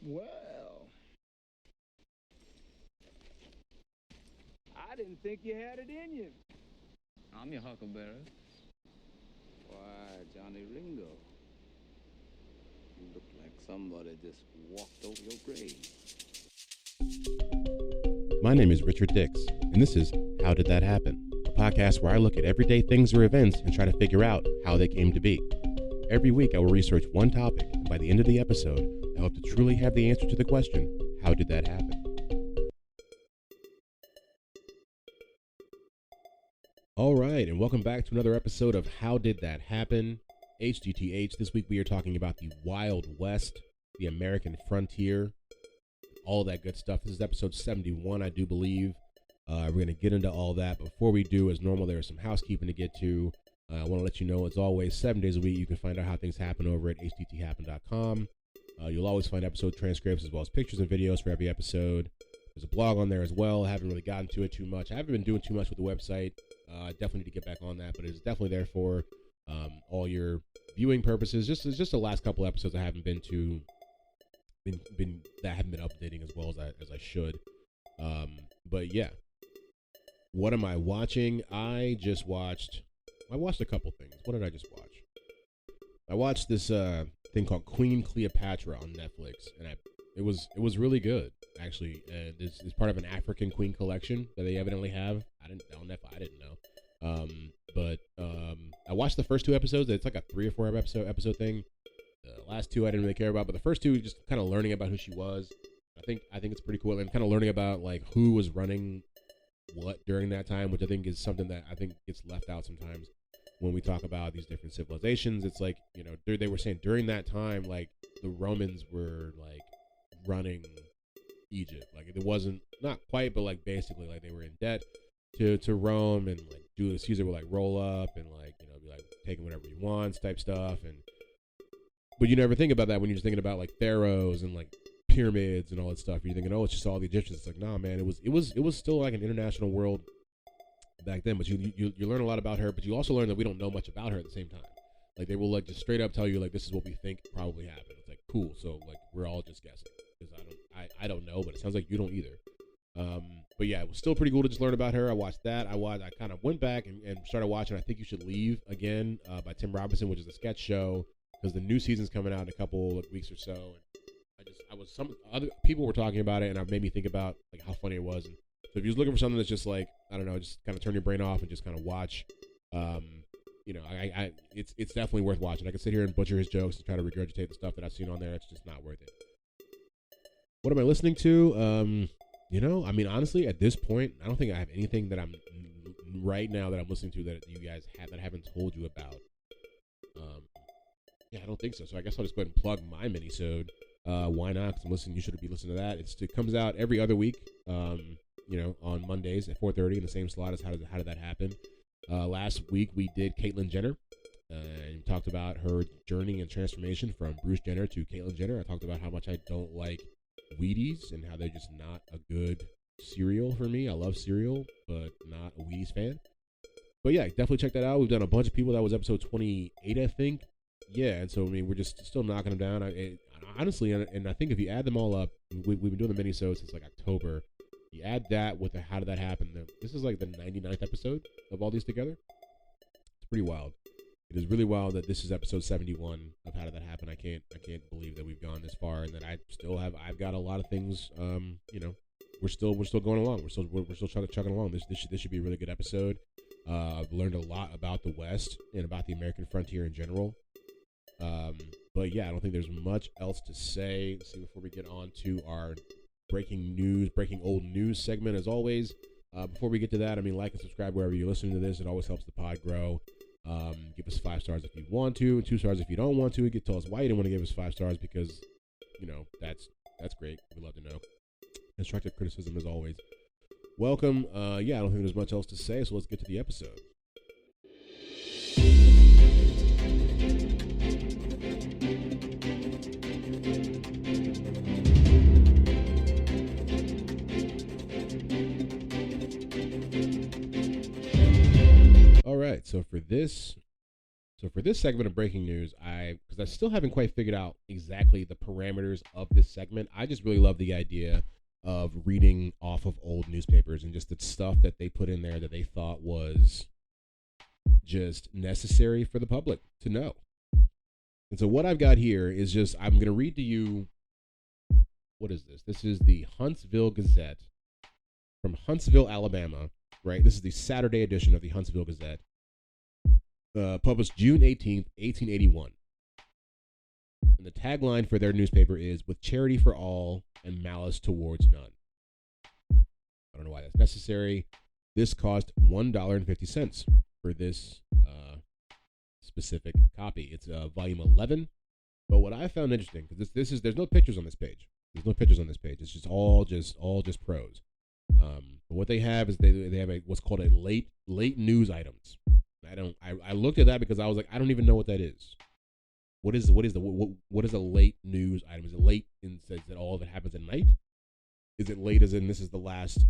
Well, I didn't think you had it in you. I'm your huckleberry. Why, Johnny Ringo, you look like somebody just walked over your grave. My name is Richard Dix, and this is How Did That Happen? A podcast where I look at everyday things or events and try to figure out how they came to be. Every week I will research one topic, and by the end of the episode, I hope to truly have the answer to the question, how did that happen? All right, and welcome back to another episode of How Did That Happen? HDTH. This week we are talking about the Wild West, the American frontier, all that good stuff. This is episode 71, I do believe. We're going to get into all that. Before we do, as normal, there's some housekeeping to get to. I want to let you know, as always, 7 days a week, you can find out how things happen over at hdthappen.com. You'll always find episode transcripts as well as pictures and videos for every episode. There's a blog on there as well. I haven't really gotten to it too much. I haven't been doing too much with the website. I definitely need to get back on that, but it's definitely there for all your viewing purposes. Just the last couple episodes I haven't been updating as well as I should. But yeah, what am I watching? I watched a couple things. What did I just watch? I watched this thing called Queen Cleopatra on Netflix, and it was really good, actually. This is part of an African Queen collection that they evidently have. I didn't know. But I watched the first two episodes. It's like a 3 or 4 episode thing. The last two I didn't really care about, but the first two, just kind of learning about who she was. I think it's pretty cool, and kind of learning about like who was running what during that time, which I think is something that I think gets left out sometimes when we talk about these different civilizations. It's like, you know, they were saying during that time, like the Romans were like running Egypt. Like it wasn't, not quite, but like basically like they were in debt to Rome, and like Julius Caesar would like roll up and like, you know, be like taking whatever he wants type stuff. But you never think about that when you're just thinking about like pharaohs and like pyramids and all that stuff. You're thinking, oh, it's just all the Egyptians. It's like, nah, man, it was still like an international world back then. But you learn a lot about her, but you also learn that we don't know much about her at the same time. Like they will like just straight up tell you like, this is what we think probably happened. It's like, cool. So like we're all just guessing, because I don't know, but it sounds like you don't either. But yeah, it was still pretty cool to just learn about her. I watched that. I kind of went back and started watching I Think You Should Leave again, by Tim Robinson, which is a sketch show, because the new season's coming out in a couple of weeks or so. And some other people were talking about it, and it made me think about like how funny it was. And so if you're looking for something that's just like, I don't know, just kind of turn your brain off and just kind of watch, you know, it's definitely worth watching. I can sit here and butcher his jokes and try to regurgitate the stuff that I've seen on there. It's just not worth it. What am I listening to? You know, I mean, honestly, at this point, I don't think I have anything that I'm right now that I'm listening to that you guys have that I haven't told you about. Yeah, I don't think so. So I guess I'll just go ahead and plug my mini-sode. Why not? Because you should be listening to that. It comes out every other week. You know, on Mondays at 4:30 in the same slot as How Did That Happen? Last week we did Caitlyn Jenner, and talked about her journey and transformation from Bruce Jenner to Caitlyn Jenner. I talked about how much I don't like Wheaties and how they're just not a good cereal for me. I love cereal, but not a Wheaties fan. But yeah, definitely check that out. We've done a bunch of people. That was episode 28, I think. Yeah, and so I mean, we're just still knocking them down. Honestly, and I think if you add them all up, we've been doing the mini-sodes since like October. You add that with the How Did That Happen? This is like the 99th episode of all these together. It's pretty wild. It is really wild that this is episode 71 of How Did That Happen? I can't believe that we've gone this far, and that I've got a lot of things. You know, we're still going along. We're still chugging along. This should be a really good episode. I've learned a lot about the West and about the American frontier in general. But yeah, I don't think there's much else to say. Let's see, before we get on to our breaking old news segment, as always. Before we get to that, I mean, like and subscribe wherever you're listening to this. It always helps the pod grow. Give us 5 stars if you want to, 2 stars if you don't want to. You can tell us why you didn't want to give us 5 stars, because, you know, that's great. We'd love to know. Constructive criticism as always. Welcome. Yeah, I don't think there's much else to say, so let's get to the episode. All right, so for this So for this segment of breaking news, because I still haven't quite figured out exactly the parameters of this segment, I just really love the idea of reading off of old newspapers and just the stuff that they put in there that they thought was just necessary for the public to know. And so what I've got here is just, I'm going to read to you, what is this? This is the Huntsville Gazette from Huntsville, Alabama, right? This is the Saturday edition of the Huntsville Gazette, published June 18th, 1881. And the tagline for their newspaper is, "With charity for all and malice towards none." I don't know why that's necessary. This cost $1.50 for this specific copy. It's volume 11. But what I found interesting, because this is, there's no pictures on this page. There's no pictures on this page. It's just all prose. But what they have is they have what's called a late news items. I looked at that because I was like, I don't even know what that is. What is a late news item? Is it late in says that all of it happens at night? Is it late as in this is the last,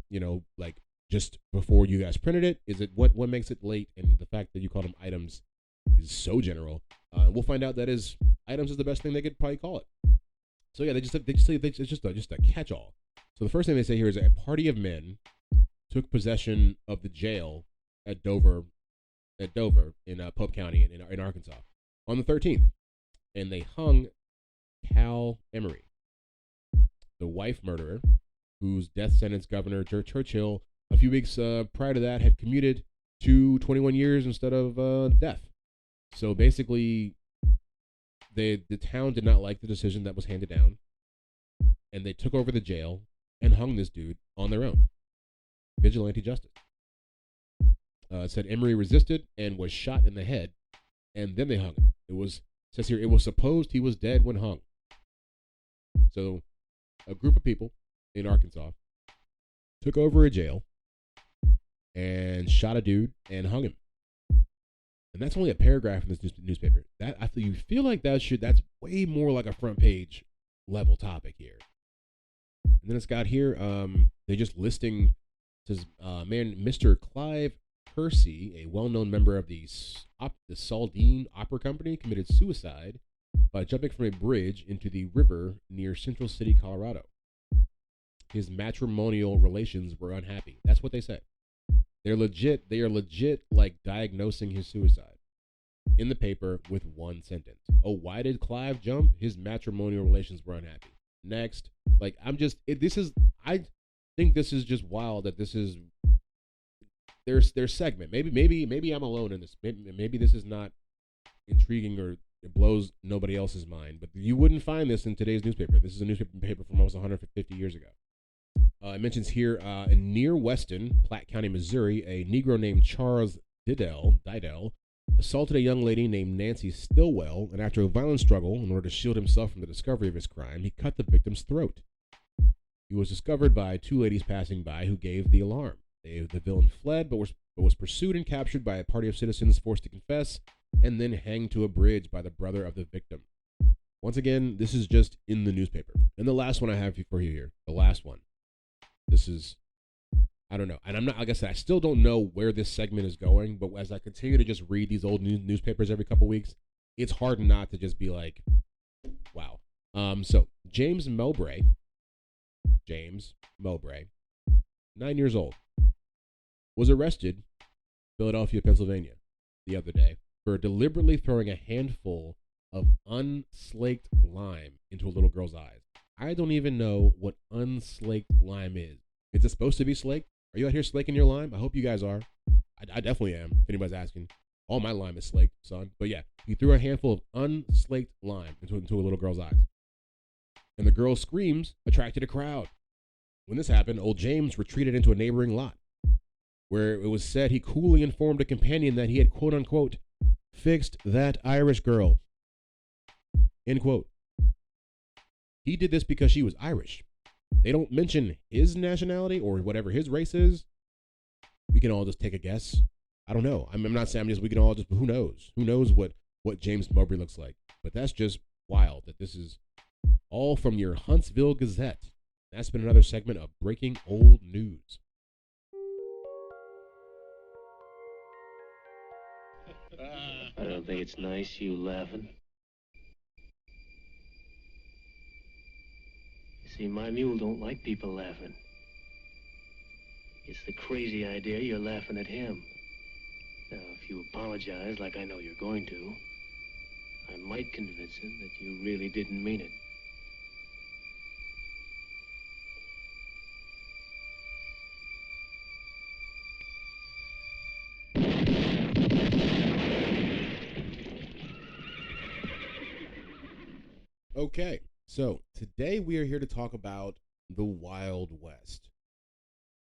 like just before you guys printed it? Is it what makes it late? And the fact that you call them items is so general. We'll find out that is items is the best thing they could probably call it. So yeah, they just say it's just a catch-all. So the first thing they say here is a party of men took possession of the jail at Dover in Pope County in Arkansas on the 13th, and they hung Cal Emery, the wife murderer, whose death sentence Governor Churchill a few weeks prior to that had commuted to 21 years instead of death. So basically, the town did not like the decision that was handed down, and they took over the jail and hung this dude on their own. Vigilante justice. It said Emery resisted and was shot in the head, and then they hung him. Says here, it was supposed he was dead when hung. So a group of people in Arkansas took over a jail and shot a dude and hung him. And that's only a paragraph in this newspaper. You feel like that's way more like a front page level topic here. And then it's got here, they're just listing, says, Mr. Clive Percy, a well-known member of the Saldine Opera Company, committed suicide by jumping from a bridge into the river near Central City, Colorado. His matrimonial relations were unhappy. That's what they say. They are legit like diagnosing his suicide in the paper with one sentence. Oh, why did Clive jump? His matrimonial relations were unhappy. Next. Like, I think this is just wild that this is their segment. Maybe I'm alone in this. Maybe this is not intriguing or it blows nobody else's mind. But you wouldn't find this in today's newspaper. This is a newspaper from almost 150 years ago. It mentions here in near Weston, Platte County, Missouri, a Negro named Charles Didell assaulted a young lady named Nancy Stillwell, and after a violent struggle, in order to shield himself from the discovery of his crime, he cut the victim's throat. He was discovered by two ladies passing by who gave the alarm. The villain fled, but was pursued and captured by a party of citizens forced to confess, and then hanged to a bridge by the brother of the victim. Once again, this is just in the newspaper. And the last one I have for you here, the last one. This is, I don't know. And I'm not, like I said, I still don't know where this segment is going, but as I continue to just read these old newspapers every couple weeks, it's hard not to just be like, wow. So James Mowbray, 9 years old, was arrested in Philadelphia, Pennsylvania, the other day for deliberately throwing a handful of unslaked lime into a little girl's eyes. I don't even know what unslaked lime is. Is it supposed to be slaked? Are you out here slaking your lime? I hope you guys are. I definitely am, if anybody's asking. All my lime is slaked, son. But yeah, he threw a handful of unslaked lime into a little girl's eyes. And the girl's screams attracted a crowd. When this happened, old James retreated into a neighboring lot, where it was said he coolly informed a companion that he had, quote-unquote, fixed that Irish girl, end quote. He did this because she was Irish. They don't mention his nationality or whatever his race is. We can all just take a guess. I don't know. I'm not saying we can all just, who knows? Who knows what James Mowbray looks like? But that's just wild that this is all from your Huntsville Gazette. That's been another segment of Breaking Old News. I don't think it's nice, you laughing. You see, my mule don't like people laughing. It's the crazy idea you're laughing at him. Now, if you apologize like I know you're going to, I might convince him that you really didn't mean it. Okay, so today we are here to talk about the Wild West.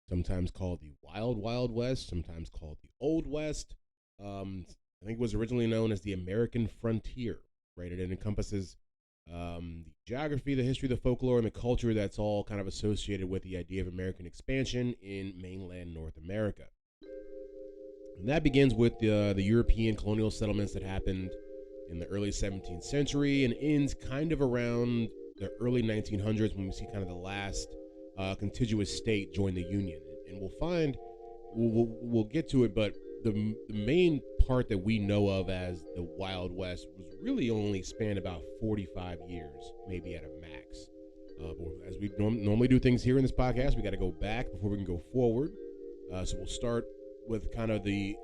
Sometimes called the Wild Wild West, sometimes called the Old West. I think it was originally known as the American frontier, right? It encompasses the geography, the history, the folklore, and the culture that's all kind of associated with the idea of American expansion in mainland North America. And that begins with the European colonial settlements that happened in the early 17th century and ends kind of around the early 1900s when we see kind of the last contiguous state join the Union. And we'll find, we'll get to it, but the main part that we know of as the Wild West was really only spanned about 45 years, maybe at a max. But as we normally do things here in this podcast, we got to go back before we can go forward. So we'll start with kind of the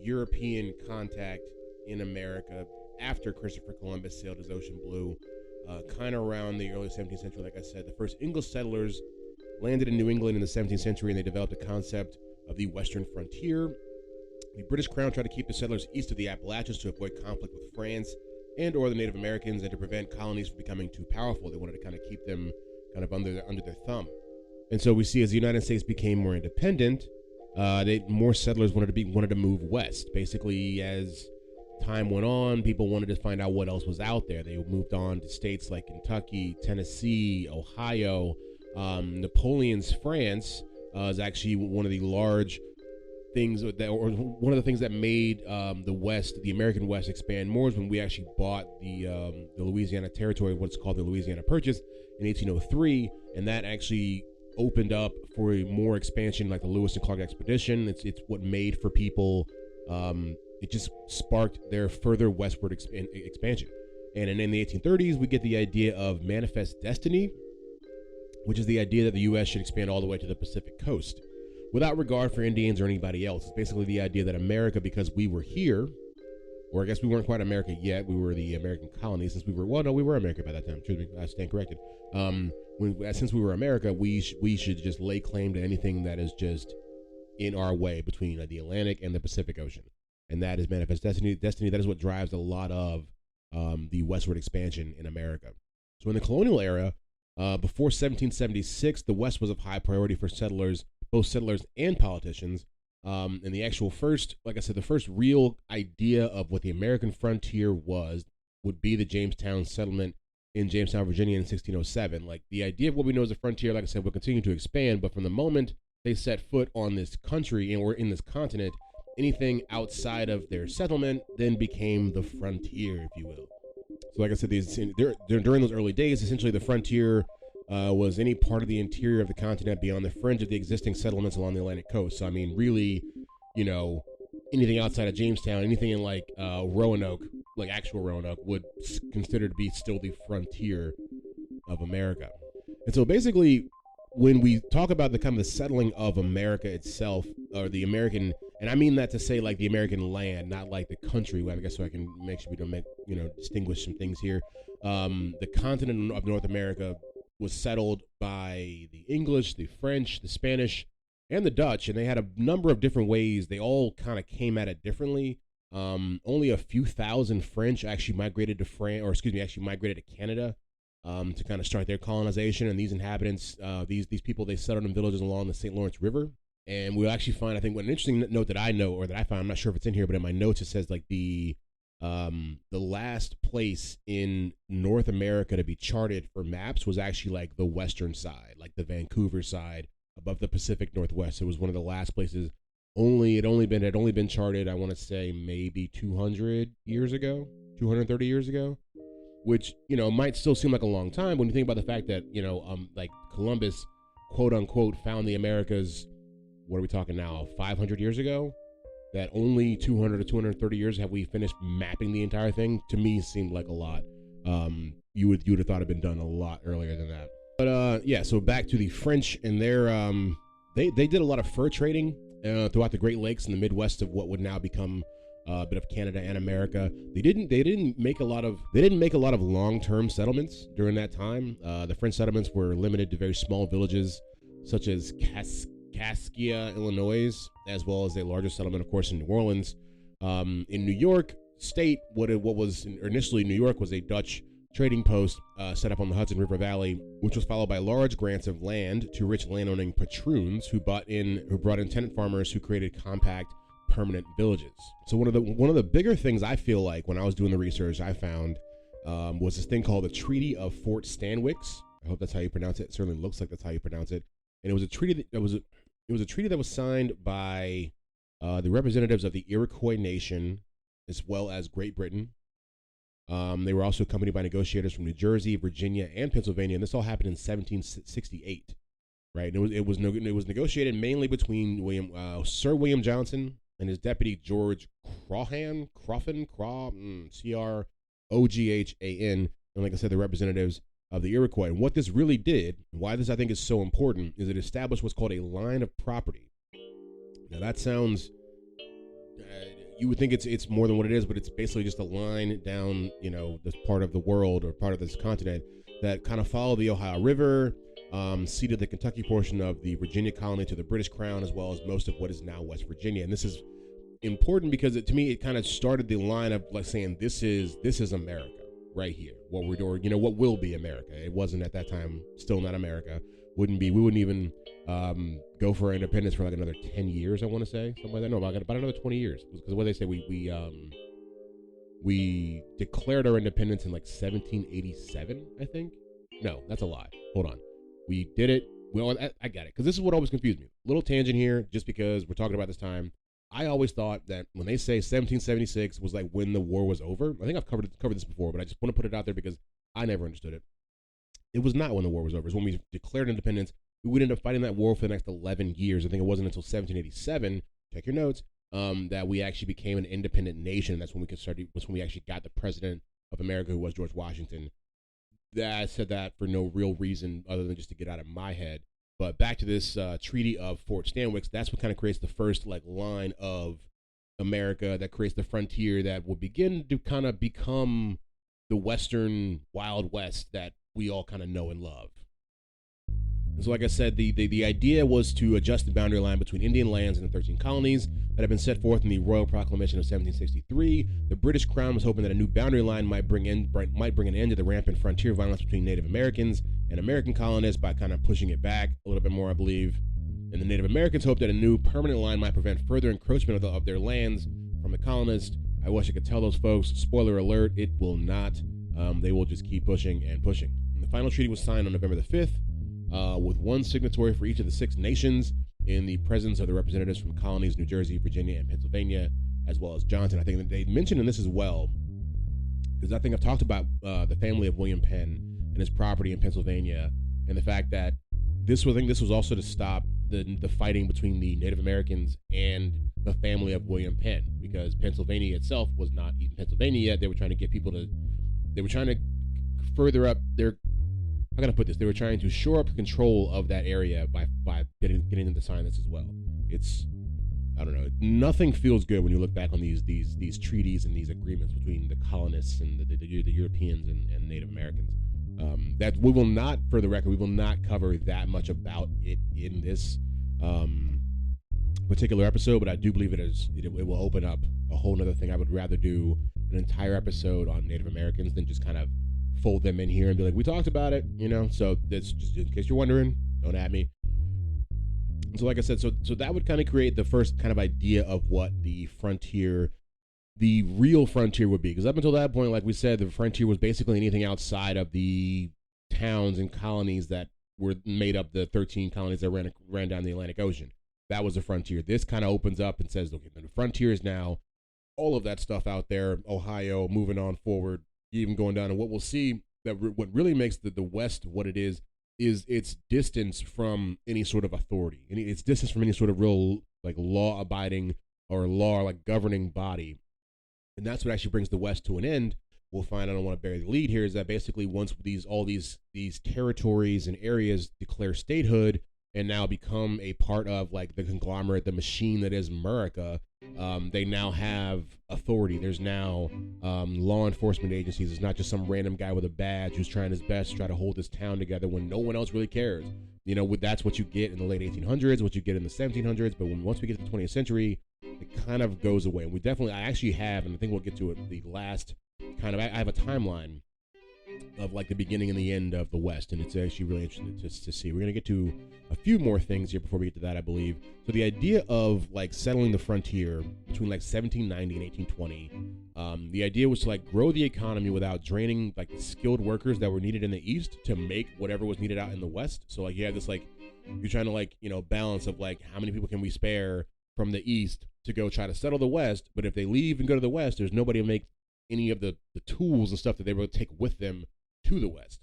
European contact in America after Christopher Columbus sailed his ocean blue, kind of around the early 17th century. Like I said, the first English settlers landed in New England in the 17th century, and they developed a concept of the Western frontier. The British Crown tried to keep the settlers east of the Appalachians to avoid conflict with France and or the Native Americans, and to prevent colonies from becoming too powerful. They wanted to kind of keep them kind of under their thumb. And so we see as the United States became more independent, more settlers wanted to move west. Basically, as time went on, people wanted to find out what else was out there. They moved on to states like Kentucky, Tennessee, Ohio. Napoleon's France is actually one of the large things that, or one of the things that made the American West expand more, is when we actually bought the Louisiana Territory, what's called the Louisiana Purchase in 1803, and that actually opened up for more expansion, like the Lewis and Clark expedition. It's what made for people. It just sparked their further westward expansion. And in the 1830s, we get the idea of manifest destiny, which is the idea that the U.S. should expand all the way to the Pacific coast without regard for Indians or anybody else. It's basically the idea that America, because we were here, or I guess we weren't quite America yet, we were the American colony, since we were America by that time. Excuse me, I stand corrected. Since we were America, we should just lay claim to anything that is just in our way between the Atlantic and the Pacific Ocean. And that is manifest destiny. That is what drives a lot of the westward expansion in America. So in the colonial era, before 1776, the West was of high priority for settlers, both settlers and politicians. And the actual first, like I said, the first real idea of what the American frontier would be the Jamestown settlement in Jamestown, Virginia in 1607. Like, the idea of what we know as a frontier, like I said, will continue to expand, but from the moment they set foot on this country or in this continent, anything outside of their settlement then became the frontier, if you will. So like I said, during those early days, essentially the frontier was any part of the interior of the continent beyond the fringe of the existing settlements along the Atlantic coast. So, I mean, really, anything outside of Jamestown, anything in like Roanoke, like actual Roanoke, would consider to be still the frontier of America. And so basically, when we talk about the kind of the settling of America itself, or the American, and I mean that to say like the American land, not like the country, I guess, so I can make sure we don't distinguish some things here. The continent of North America was settled by the English, the French, the Spanish, and the Dutch, and they had a number of different ways. They all kind of came at it differently. Only a few thousand French actually migrated to Canada to kind of start their colonization. And these inhabitants, these people, they settled in villages along the St. Lawrence River. And we'll actually find, I think, an interesting note that I know, or that I found, I'm not sure if it's in here, but in my notes it says like the last place in North America to be charted for maps was actually like the western side, like the Vancouver side above the Pacific Northwest. It was one of the last places. It had only been charted, I want to say, maybe 230 years ago, which, might still seem like a long time when you think about the fact that, like Columbus, quote unquote, found the Americas. What are we talking now? 500 years ago? that only 200 or 230 years have we finished mapping the entire thing, to me seemed like a lot. You would have thought it had been done a lot earlier than that. But yeah, so back to the French and their they did a lot of fur trading throughout the Great Lakes in the Midwest of what would now become a bit of Canada and America. They didn't make a lot of long-term settlements during that time. The French settlements were limited to very small villages such as Kaskaskia, Illinois, as well as a larger settlement, of course, in New Orleans. In New York State, what was initially New York was a Dutch trading post set up on the Hudson River Valley, which was followed by large grants of land to rich landowning patroons who brought in tenant farmers who created compact, permanent villages. So one of the bigger things I feel like when I was doing the research I found was this thing called the Treaty of Fort Stanwix. I hope that's how you pronounce it. It certainly looks like that's how you pronounce it. And it was a treaty that was signed by the representatives of the Iroquois Nation as well as Great Britain. They were also accompanied by negotiators from New Jersey, Virginia, and Pennsylvania, and this all happened in 1768. Right? And it was negotiated mainly between Sir William Johnson and his deputy George Croghan, Croghan, and like I said, the representatives of the Iroquois. And what this really did, and why this I think is so important, is it established what's called a line of property. Now that sounds, you would think it's more than what it is, but it's basically just a line down, this part of the world or part of this continent that kind of followed the Ohio River, ceded the Kentucky portion of the Virginia colony to the British Crown, as well as most of what is now West Virginia. And this is important because to me, it kind of started the line of like saying, this is America right here. What we're doing, what will be America. It wasn't at that time, still not America. We wouldn't even go for our independence for like another 10 years, I want to say, something like that. No, about another 20 years. Because what they say, we declared our independence in like 1787, I think. No, that's a lie. Hold on. We did it. Well, I got it. Because this is what always confused me. Little tangent here, just because we're talking about this time. I always thought that when they say 1776 was like when the war was over. I think I've covered this before, but I just want to put it out there because I never understood it. It was not when the war was over. It was when we declared independence. We would end up fighting that war for the next 11 years. I think it wasn't until 1787, check your notes, that we actually became an independent nation. That's when we actually got the president of America, who was George Washington. I said that for no real reason other than just to get out of my head. But back to this Treaty of Fort Stanwix, that's what kind of creates the first line of America that creates the frontier that will begin to kind of become the Western Wild West that we all kind of know and love. And so like I said, the idea was to adjust the boundary line between Indian lands and the 13 colonies that had been set forth in the Royal Proclamation of 1763. The British Crown was hoping that a new boundary line might bring an end to the rampant frontier violence between Native Americans and American colonists by kind of pushing it back a little bit more, I believe. And the Native Americans hoped that a new permanent line might prevent further encroachment of their lands from the colonists. I wish I could tell those folks, spoiler alert, it will not. They will just keep pushing and pushing. And the final treaty was signed on November the 5th. With one signatory for each of the 6 nations in the presence of the representatives from colonies New Jersey, Virginia, and Pennsylvania, as well as Johnson. I think that they mentioned in this as well, because I think I've talked about the family of William Penn and his property in Pennsylvania, and the fact that this was also to stop the fighting between the Native Americans and the family of William Penn, because Pennsylvania itself was not even Pennsylvania yet. They were trying to further up their, how can I put this? They were trying to shore up control of that area by getting them to sign this as well. It's, I don't know, nothing feels good when you look back on these treaties and these agreements between the colonists and the Europeans and Native Americans. That we will not, for the record, we will not cover that much about it in this particular episode, but I do believe it will open up a whole nother thing. I would rather do an entire episode on Native Americans than just kind of fold them in here and be like, we talked about it, so that's just in case you're wondering, don't at me. So like I said, so that would kind of create the first kind of idea of what the real frontier would be, because up until that point, like we said, the frontier was basically anything outside of the towns and colonies that were made up the 13 colonies that ran down the Atlantic Ocean. That was the frontier. This kind of opens up and says, okay, the frontier is now all of that stuff out there, Ohio, moving on forward, even going down. And what we'll see, that what really makes the West what it is its distance from any sort of authority, its distance from any sort of real law-abiding or law, like governing body. And that's what actually brings the West to an end. We'll find, I don't want to bury the lead here, is that basically once all these territories and areas declare statehood and now become a part of like the conglomerate, the machine that is America, they now have authority. There's now law enforcement agencies. It's not just some random guy with a badge who's trying his best to try to hold this town together when no one else really cares. You know, that's what you get in the late 1800s, what you get in the 1700s. But once we get to the 20th century, it kind of goes away. And I actually have, and I think we'll get to it, the last kind of, I have a timeline of like the beginning and the end of the West, and it's actually really interesting to see. We're going to get to a few more things here before we get to that, I believe. So the idea of like settling the frontier between like 1790 and 1820, the idea was to like grow the economy without draining like the skilled workers that were needed in the East to make whatever was needed out in the West. So like you have this like, you're trying to like, you know, balance of like how many people can we spare from the East to go try to settle the West, but if they leave and go to the West, there's nobody to make any of the tools and stuff that they were going to take with them to the West.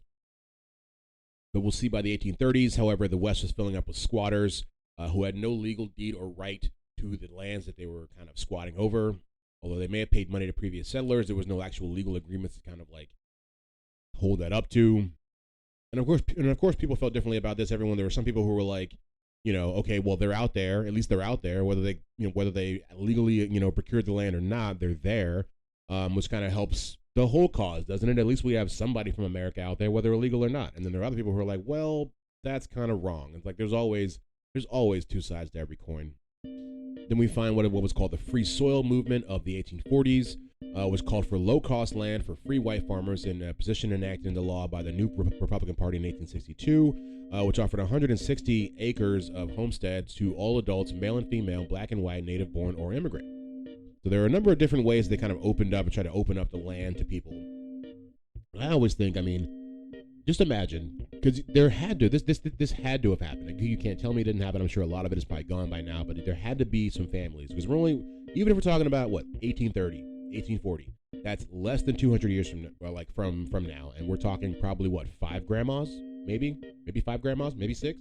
But we'll see by the 1830s, however, the West was filling up with squatters who had no legal deed or right to the lands that they were kind of squatting over. Although they may have paid money to previous settlers, there was no actual legal agreements to kind of like hold that up to. And of course, people felt differently about this. There were some people who were like, you know, okay, well, they're out there. At least they're out there. Whether they legally, you know, procured the land or not, they're there. Which kind of helps the whole cause, doesn't it? At least we have somebody from America out there, whether illegal or not. And then there are other people who are like, well, that's kind of wrong. It's like there's always two sides to every coin. Then we find what was called the Free Soil movement of the 1840s, was called for low-cost land for free white farmers, in a position enacted into law by the new Republican Party in 1862, which offered 160 acres of homesteads to all adults, male and female, black and white, native-born, or immigrant. So there are a number of different ways they kind of opened up and tried to open up the land to people. I always think, I mean, just imagine, because this had to have happened. Like, you can't tell me it didn't happen. I'm sure a lot of it is probably gone by now, but there had to be some families, because we're only, even if we're talking about 1830, 1840, that's less than 200 years from now, and we're talking probably 5 grandmas, maybe 5 grandmas, maybe 6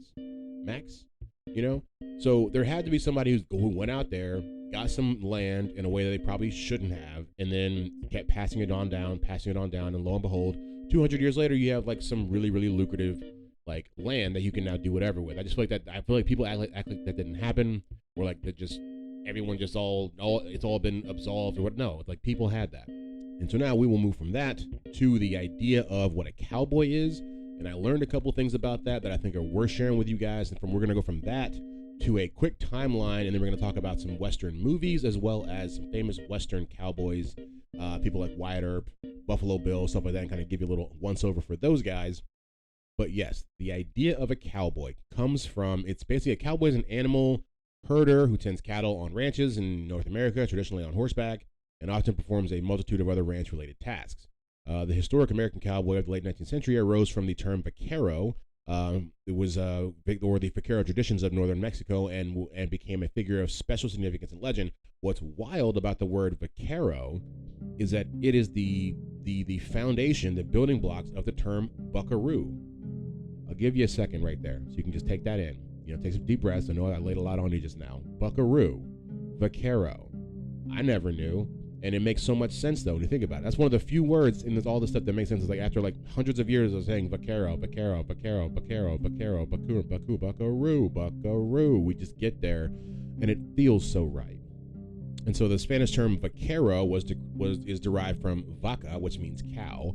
max, you know. So there had to be somebody who went out there, got some land in a way that they probably shouldn't have, and then kept passing it on down, and lo and behold, 200 years later, you have like some really, really lucrative like land that you can now do whatever with. I just feel like that. I feel like people act like that didn't happen, or like that just everyone just all it's all been absolved or what. No, it's like people had that. And so now we will move from that to the idea of what a cowboy is. And I learned a couple things about that I think are worth sharing with you guys. And we're going to go from that to a quick timeline, and then we're going to talk about some Western movies as well as some famous Western cowboys, people like Wyatt Earp, Buffalo Bill, stuff like that, and kind of give you a little once-over for those guys. But yes, the idea of a cowboy comes from, it's basically a cowboy is an animal herder who tends cattle on ranches in North America, traditionally on horseback, and often performs a multitude of other ranch-related tasks. The historic American cowboy of the late 19th century arose from the term vaquero. It was or the vaquero traditions of northern Mexico, and became a figure of special significance and legend. What's wild about the word vaquero is that it is the foundation, the building blocks of the term buckaroo. I'll give you a second right there, so you can just take that in. You know, take some deep breaths. I know I laid a lot on you just now. Buckaroo, vaquero. I never knew. And it makes so much sense, though, when you think about it. That's one of the few words in all this stuff that makes sense. It's like after like hundreds of years of saying vaquero, vaquero, vaquero, vaquero, vaquero, buckaroo, buckaroo. We just get there, and it feels so right. And so the Spanish term vaquero is derived from vaca, which means cow,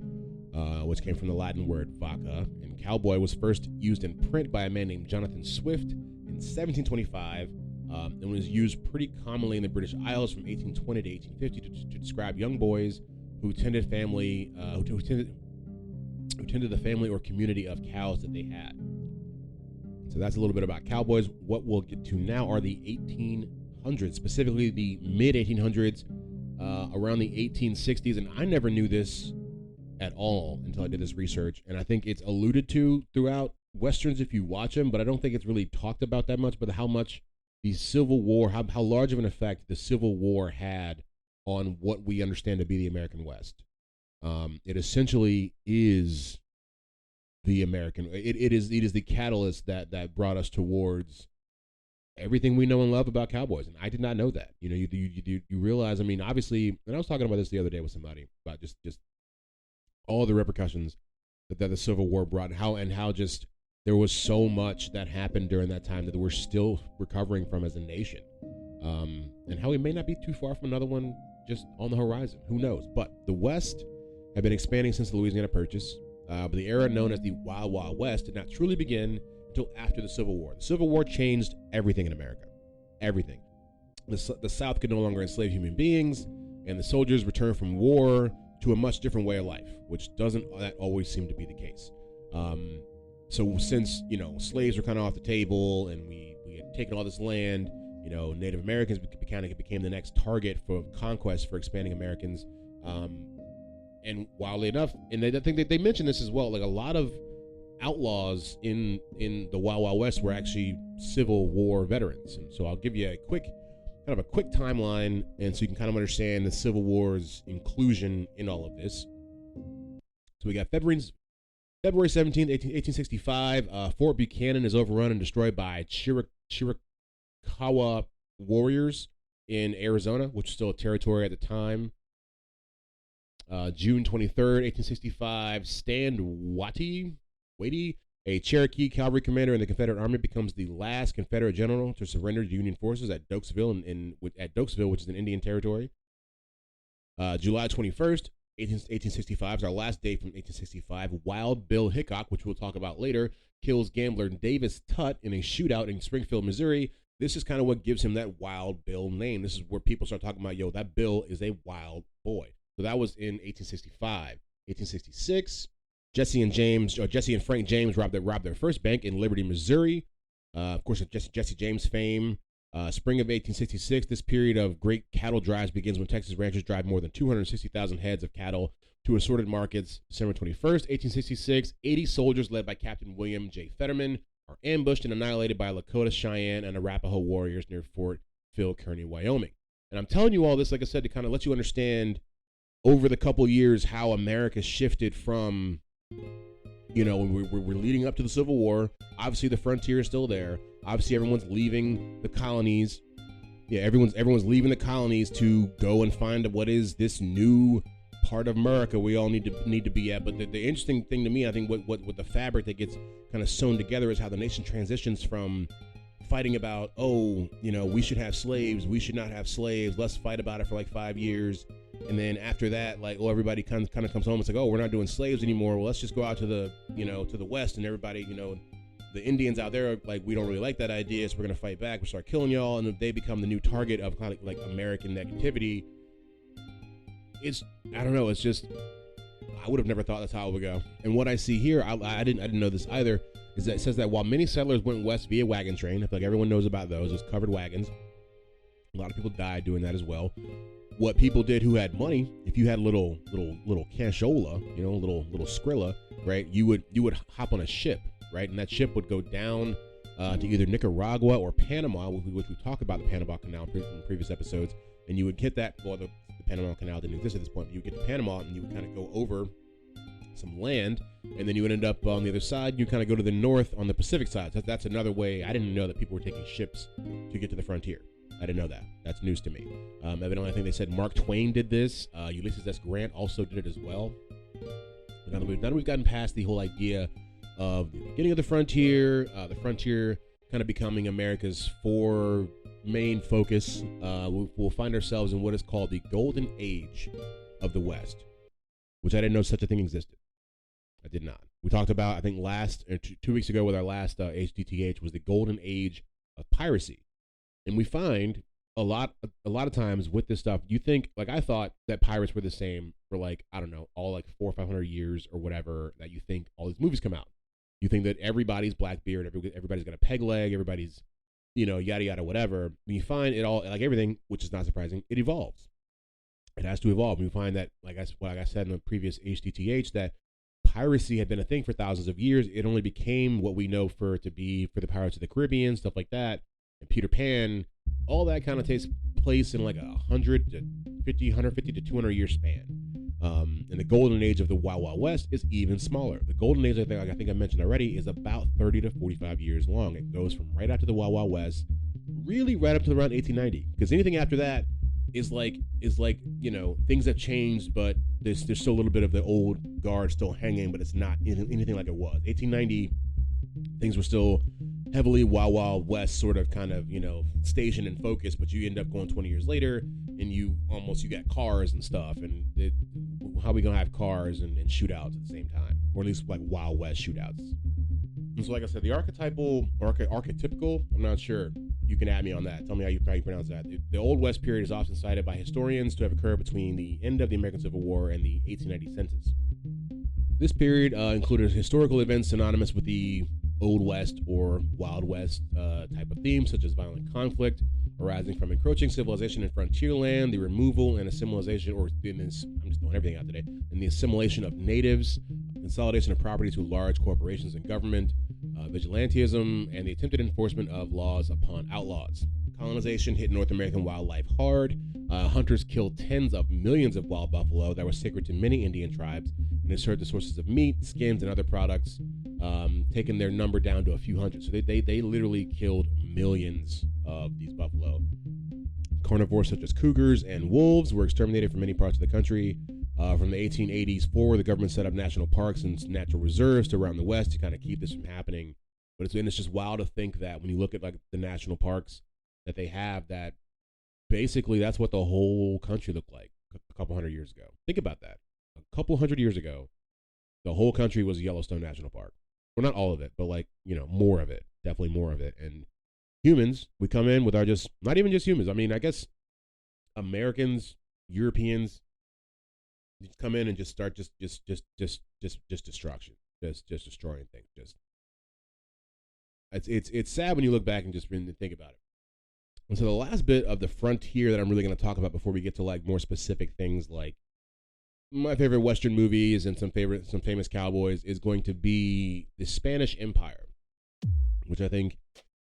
which came from the Latin word vaca. And cowboy was first used in print by a man named Jonathan Swift in 1725. And was used pretty commonly in the British Isles from 1820 to 1850 to describe young boys who tended the family or community of cows that they had. So that's a little bit about cowboys. What we'll get to now are the 1800s, specifically the mid 1800s, around the 1860s. And I never knew this at all until I did this research. And I think it's alluded to throughout Westerns if you watch them, but I don't think it's really talked about that much, but how much the Civil War, how large of an effect the Civil War had on what we understand to be the American West. It essentially is the American. It is the catalyst that brought us towards everything we know and love about cowboys. And I did not know that. You know, you realize, I mean, obviously, and I was talking about this the other day with somebody about just all the repercussions that the Civil War brought, and how just there was so much that happened during that time that we're still recovering from as a nation, and how we may not be too far from another one just on the horizon. Who knows? But the West had been expanding since the Louisiana Purchase, but the era known as the Wild Wild West did not truly begin until after the Civil War. The Civil War changed everything in America. Everything. The South could no longer enslave human beings, and the soldiers returned from war to a much different way of life, which doesn't that always seem to be the case. So since, you know, slaves were kind of off the table and we had taken all this land, you know, Native Americans became the next target for conquest for expanding Americans. And wildly enough, and I think that they mentioned this as well, like a lot of outlaws in the Wild Wild West were actually Civil War veterans. And so I'll give you a quick timeline, and so you can kind of understand the Civil War's inclusion in all of this. So we got February 17th, 1865. Fort Buchanan is overrun and destroyed by Chiricahua warriors in Arizona, which was still a territory at the time. June 23rd, 1865, Stand Watie, a Cherokee cavalry commander in the Confederate Army, becomes the last Confederate general to surrender to Union forces at Dokesville, which is in Indian Territory. July 21st, 1865 is our last day from 1865. Wild Bill Hickok, which we'll talk about later, kills gambler Davis Tutt in a shootout in Springfield, Missouri. This is kind of what gives him that Wild Bill name. This is where people start talking about, yo, that Bill is a wild boy. So that was in 1865. 1866, Jesse and Frank James robbed their first bank in Liberty, Missouri. Of course, Jesse James fame. Spring of 1866, this period of great cattle drives begins when Texas ranchers drive more than 260,000 heads of cattle to assorted markets. December 21st, 1866, 80 soldiers led by Captain William J. Fetterman are ambushed and annihilated by Lakota, Cheyenne, and Arapaho warriors near Fort Phil Kearny, Wyoming. And I'm telling you all this, like I said, to kind of let you understand over the couple years how America shifted from, you know, we're leading up to the Civil War. Obviously, the frontier is still there. Obviously, everyone's leaving the colonies. Yeah, everyone's leaving the colonies to go and find what is this new part of America we all need to be at. But the interesting thing to me, I think, what the fabric that gets kind of sewn together is how the nation transitions from fighting about, oh, you know, we should have slaves, we should not have slaves, let's fight about it for like 5 years. And then after that, like, oh, everybody kind of comes home. It's like, oh, we're not doing slaves anymore. Well, let's just go out to the, you know, to the West, and everybody, you know, the Indians out there are like, we don't really like that idea, so we're gonna fight back. We start killing y'all, and they become the new target of kind of like American negativity. I don't know. It's just, I would have never thought that's how it would go. And what I see here, I didn't know this either, is that it says that while many settlers went west via wagon train, I feel like everyone knows about those covered wagons. A lot of people died doing that as well. What people did who had money, if you had little cashola, you know, little Skrilla, right? You would hop on a ship, right? And that ship would go down to either Nicaragua or Panama, which we talked about the Panama Canal in previous episodes. And you would hit that, well, the Panama Canal didn't exist at this point, but you would get to Panama and you would kind of go over some land, and then you would end up on the other side. You kind of go to the north on the Pacific side. So that's another way. I didn't know that people were taking ships to get to the frontier. I didn't know that. That's news to me. Evidently, I think they said Mark Twain did this. Ulysses S. Grant also did it as well. But now that we've gotten past the whole idea of the beginning of the frontier kind of becoming America's main focus, we'll find ourselves in what is called the Golden Age of the West, which I didn't know such a thing existed. I did not. We talked about, I think, 2 weeks ago with our last HDTH was the Golden Age of piracy. And we find a lot of times with this stuff, you think, like, I thought that pirates were the same for, like, I don't know, all like 400 or 500 years or whatever, that you think all these movies come out. You think that everybody's Blackbeard, everybody's got a peg leg, everybody's, you know, yada yada whatever. When you find it all, like everything, which is not surprising, it evolves. It has to evolve. We find that, like I said in the previous HDTH, that piracy had been a thing for thousands of years. It only became what we know for it to be for the Pirates of the Caribbean, stuff like that, and Peter Pan. All that kind of takes place in like 150 to 200 year span. And the golden age of the Wild Wild West is even smaller. The golden age, I think I mentioned already, is about 30 to 45 years long. It goes from right after the Wild Wild West really right up to around 1890, because anything after that is like things have changed, but there's still a little bit of the old guard still hanging, but it's not anything like it was. 1890, things were still heavily Wild West sort of kind of station and focus, but you end up going 20 years later and you got cars and stuff, and how are we gonna have cars and shootouts at the same time, or at least like Wild West shootouts? And so, like I said, the archetypical, I'm not sure. You can add me on that. Tell me how you pronounce that. The Old West period is often cited by historians to have occurred between the end of the American Civil War and the 1890 census. This period included historical events synonymous with the Old West or Wild West type of themes, such as violent conflict arising from encroaching civilization in frontier land, the removal and assimilation, I'm just throwing everything out today, and the assimilation of natives, consolidation of property to large corporations and government, vigilantism, and the attempted enforcement of laws upon outlaws. Colonization hit North American wildlife hard. Hunters killed tens of millions of wild buffalo that were sacred to many Indian tribes, and they served the sources of meat, skins, and other products, taking their number down to a few hundred. So they literally killed millions of these buffalo. Carnivores such as cougars and wolves were exterminated from many parts of the country. From the 1880s forward, the government set up national parks and natural reserves to around the West to kind of keep this from happening. But it's just wild to think that when you look at like the national parks that they have, that basically that's what the whole country looked like a couple hundred years ago. Think about that. A couple hundred years ago, the whole country was Yellowstone National Park. Well, not all of it, but more of it. Definitely more of it. And humans, we come in with our not even just humans. I mean, I guess Americans, Europeans, just come in and just start just destruction, just destroying things. It's sad when you look back and just think about it. And so the last bit of the frontier that I'm really going to talk about before we get to like more specific things like my favorite Western movies and some famous cowboys is going to be the Spanish Empire, which I think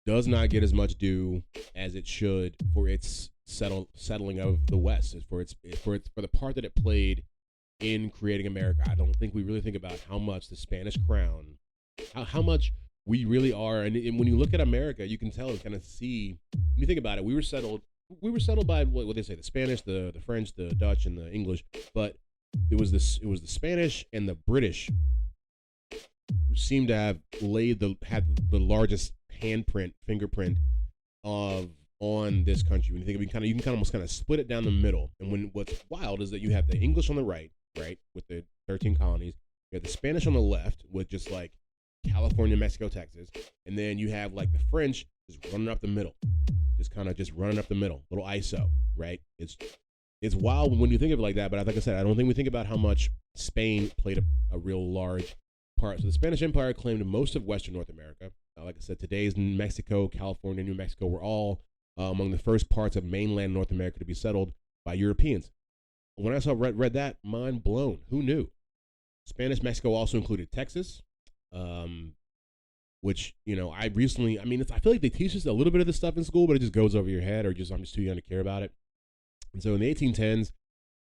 does not get as much due as it should for its settling of the West, for the part that it played in creating America. I don't think we really think about how much the Spanish crown, how much we really are, and when you look at America, you can tell and kind of see. When you think about it, we were settled by what they say, the Spanish, the French, the Dutch, and the English, but it was the Spanish and the British who seemed to have had the largest fingerprint on this country. When you think of it, you can almost split it down the middle. And what's wild is that you have the English on the right, with the 13 colonies. You have the Spanish on the left with just like California, Mexico, Texas, and then you have like the French just running up the middle, little ISO, right? It's wild when you think of it like that, but like I said, I don't think we think about how much Spain played a real large part. So the Spanish Empire claimed most of Western North America. Like I said, today's Mexico, California, New Mexico were all among the first parts of mainland North America to be settled by Europeans. When I read that, mind blown. Who knew? Spanish Mexico also included Texas, which, I feel like they teach us a little bit of this stuff in school, but it just goes over your head, or I'm just too young to care about it. And so in the 1810s,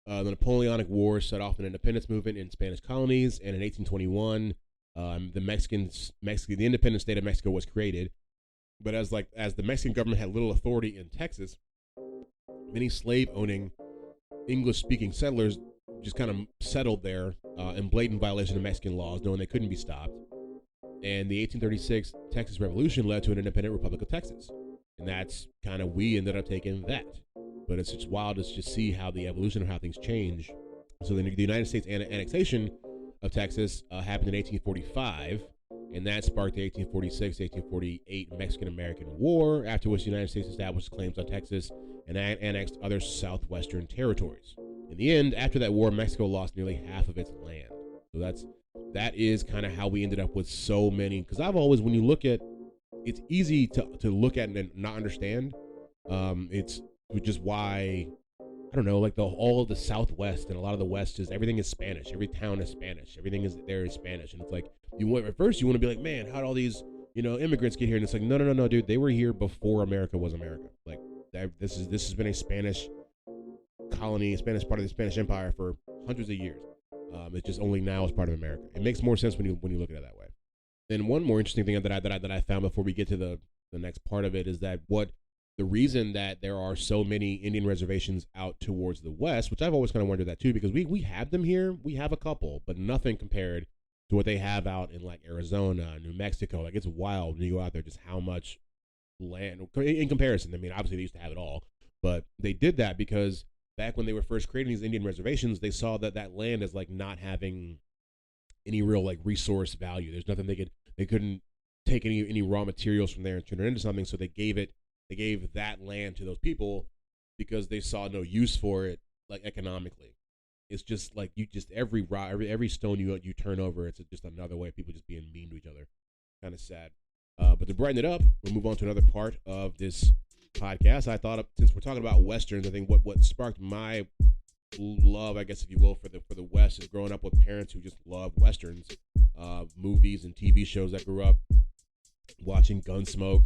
the Napoleonic Wars set off an independence movement in Spanish colonies, and in 1821, the independent state of Mexico was created. But as the Mexican government had little authority in Texas, many slave-owning English-speaking settlers just kind of settled there in blatant violation of Mexican laws, knowing they couldn't be stopped. And the 1836 Texas Revolution led to an independent Republic of Texas. And that's we ended up taking that. But it's just wild to just see how the evolution of how things change. So the United States annexation of Texas happened in 1845, and that sparked the 1846-1848 Mexican-American War, after which the United States established claims on Texas and annexed other southwestern territories. In the end, after that war, Mexico lost nearly half of its land. So that is kind of how we ended up with so many. Because I've always, when you look at, it's easy to look at and not understand. It's just why, I don't know, like all of the Southwest and a lot of the West everything is Spanish. Every town is Spanish. Everything is Spanish. And it's like, at first you want to be like, man, how'd all these, immigrants get here? And it's like, no, dude, they were here before America was America. Like this has been a Spanish colony, Spanish part of the Spanish Empire for hundreds of years. It just only now is part of America. It makes more sense when you look at it that way. Then one more interesting thing that I found before we get to the next part of it is that what the reason that there are so many Indian reservations out towards the west, which I've always kind of wondered that too, because we have them here. We have a couple, but nothing compared to what they have out in like Arizona, New Mexico. Like, it's wild when you go out there just how much land in comparison. I mean, obviously they used to have it all, but they did that because back when they were first creating these Indian reservations, they saw that that land is like not having any real like resource value. There's nothing they couldn't take any raw materials from there and turn it into something. So they gave that land to those people because they saw no use for it, like economically. It's just like every stone you turn over, it's just another way of people just being mean to each other. Kind of sad. But to brighten it up, we'll move on to another part of this podcast. I thought, since we're talking about westerns, I think what sparked my love, I guess if you will, for the West is growing up with parents who just love westerns, movies and TV shows. I grew up watching Gunsmoke,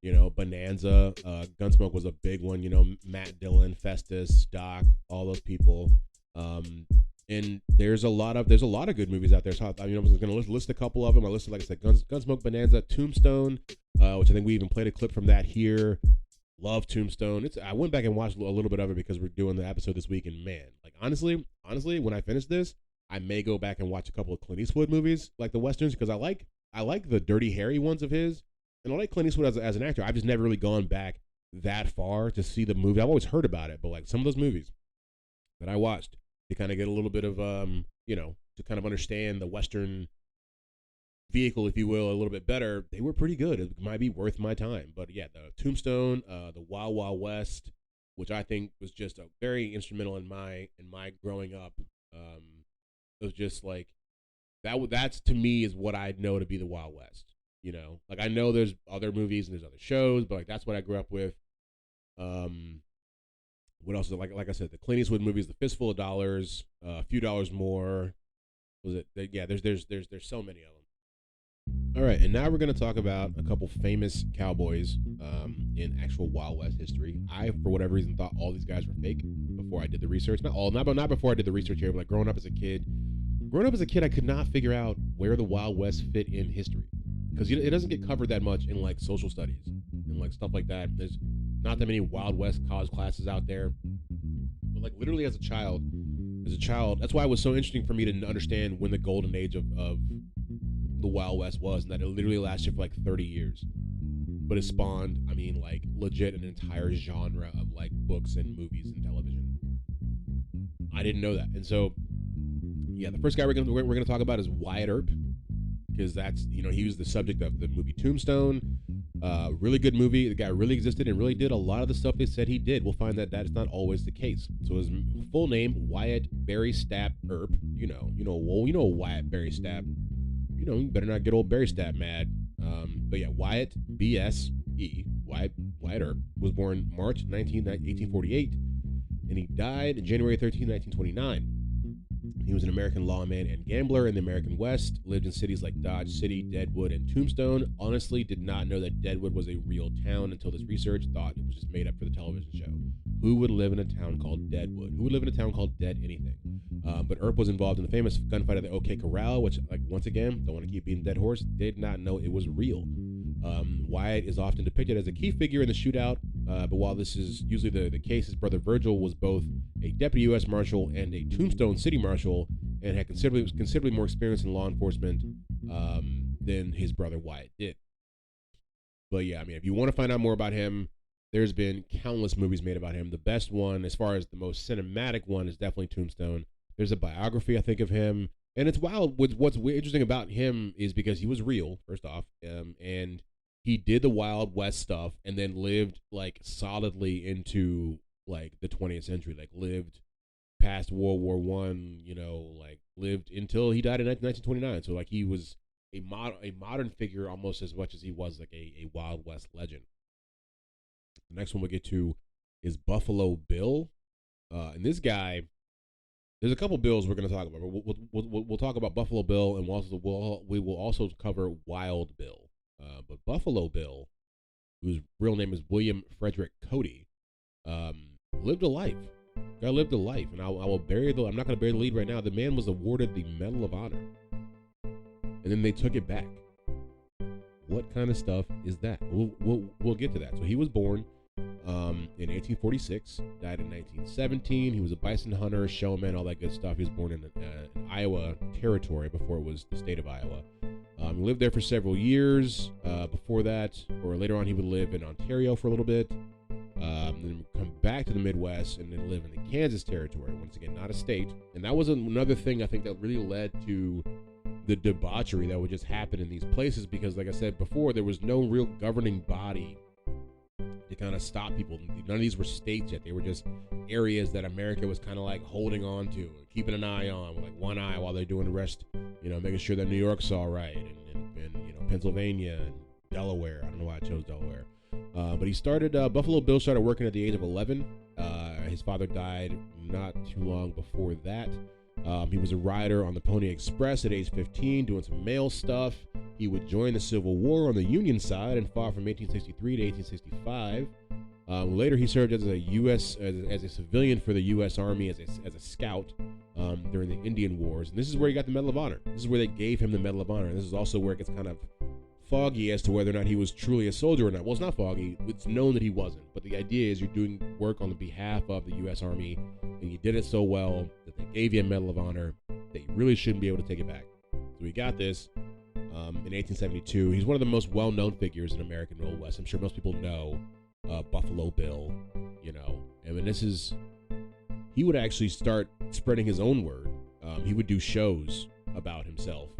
Bonanza. Gunsmoke was a big one. Matt Dillon, Festus, Doc, all those people. And there's a lot of good movies out there. So I was going to list a couple of them. I listed, like I said, Gunsmoke, Bonanza, Tombstone, which I think we even played a clip from that here. Love Tombstone. I went back and watched a little bit of it because we're doing the episode this week, and man, like honestly, when I finish this, I may go back and watch a couple of Clint Eastwood movies, like the westerns, because I like the Dirty Harry ones of his, and I like Clint Eastwood as an actor. I've just never really gone back that far to see the movie. I've always heard about it, but like some of those movies that I watched, to kind of get a little bit of to kind of understand the Western vehicle, if you will, a little bit better, they were pretty good. It might be worth my time. But yeah, the Tombstone, the Wild Wild West, which I think was just a very instrumental in my growing up. It was just like that's to me is what I know to be the Wild West. Like I know there's other movies and there's other shows, but like that's what I grew up with. What else is it? Like I said, the Clint Eastwood movies, The Fistful of Dollars, A Few Dollars More. Was it? Yeah, there's so many of them. All right, and now we're going to talk about a couple famous cowboys in actual Wild West history. I, for whatever reason, thought all these guys were fake before I did the research. Not before I did the research here, but like growing up as a kid, I could not figure out where the Wild West fit in history because it doesn't get covered that much in like social studies and like stuff like that. There's not that many Wild West college classes out there, but like literally as a child, that's why it was so interesting for me to understand when the golden age of the Wild West was, and that it literally lasted for like 30 years. But it spawned, like legit an entire genre of like books and movies and television. I didn't know that, and so yeah, the first guy we're gonna talk about is Wyatt Earp, because that's he was the subject of the movie Tombstone. Really good movie. The guy really existed and really did a lot of the stuff they said he did. We'll find that is not always the case. So his full name, Wyatt Barry Stapp Earp. You know Wyatt Barry Stapp. You better not get old Barry Stapp mad. But yeah, Wyatt B.S.E. Wyatt Earp was born March 19, 1848, and he died January 13, 1929. He was an American lawman and gambler in the American West, lived in cities like Dodge City, Deadwood, and Tombstone. Honestly, did not know that Deadwood was a real town until this research. Thought it was just made up for the television show. Who would live in a town called Deadwood? Who would live in a town called Dead Anything? But Earp was involved in the famous gunfight at the OK Corral, which, like, once again, don't want to keep beating dead horse, did not know it was real. Wyatt is often depicted as a key figure in the shootout, but while this is usually the case, his brother Virgil was both a deputy U.S. Marshal and a Tombstone City Marshal, and had considerably more experience in law enforcement than his brother Wyatt did. But yeah, if you want to find out more about him, there's been countless movies made about him. The best one, as far as the most cinematic one, is definitely Tombstone. There's a biography, I think, of him. And it's wild. What's interesting about him is because he was real, first off, and he did the Wild West stuff and then lived like solidly into like the 20th century, like lived past World War I, like lived until he died in 1929. So like he was a modern figure almost as much as he was like a Wild West legend. The next one we'll get to is Buffalo Bill. And this guy, there's a couple Bills we're going to talk about. We'll talk about Buffalo Bill, and we will also cover Wild Bill. But Buffalo Bill, whose real name is William Frederick Cody, lived a life. Guy lived a life, and I'm not going to bury the lead right now. The man was awarded the Medal of Honor, and then they took it back. What kind of stuff is that? We'll get to that. So he was born in 1846, died in 1917. He was a bison hunter, showman, all that good stuff. He was born in Iowa Territory before it was the state of Iowa. He lived there for several years. Before that, or later on, he would live in Ontario for a little bit. Then come back to the Midwest and then live in the Kansas Territory. Once again, not a state. And that was another thing I think that really led to the debauchery that would just happen in these places, because like I said before, there was no real governing body to kind of stop people. None of these were states yet. They were just areas that America was kind of like holding on to, keeping an eye on with like one eye while they're doing the rest, making sure that New York's all right, and Pennsylvania and Delaware. I don't know why I chose Delaware. But he started, Buffalo Bill started working at the age of 11. His father died not too long before that. He was a rider on the Pony Express at age 15, doing some mail stuff. He would join the Civil War on the Union side and fought from 1863 to 1865. Later, he served as a civilian for the U.S. Army as a scout during the Indian Wars. And this is where he got the Medal of Honor. This is where they gave him the Medal of Honor. And this is also where it gets kind of foggy as to whether or not he was truly a soldier or not. Well, it's not foggy. It's known that he wasn't. But the idea is you're doing work on the behalf of the U.S. Army, and you did it so well that they gave you a Medal of Honor that you really shouldn't be able to take it back. So he got this in 1872. He's one of the most well-known figures in American Old West. I'm sure most people know Buffalo Bill, he would actually start spreading his own word. He would do shows about himself,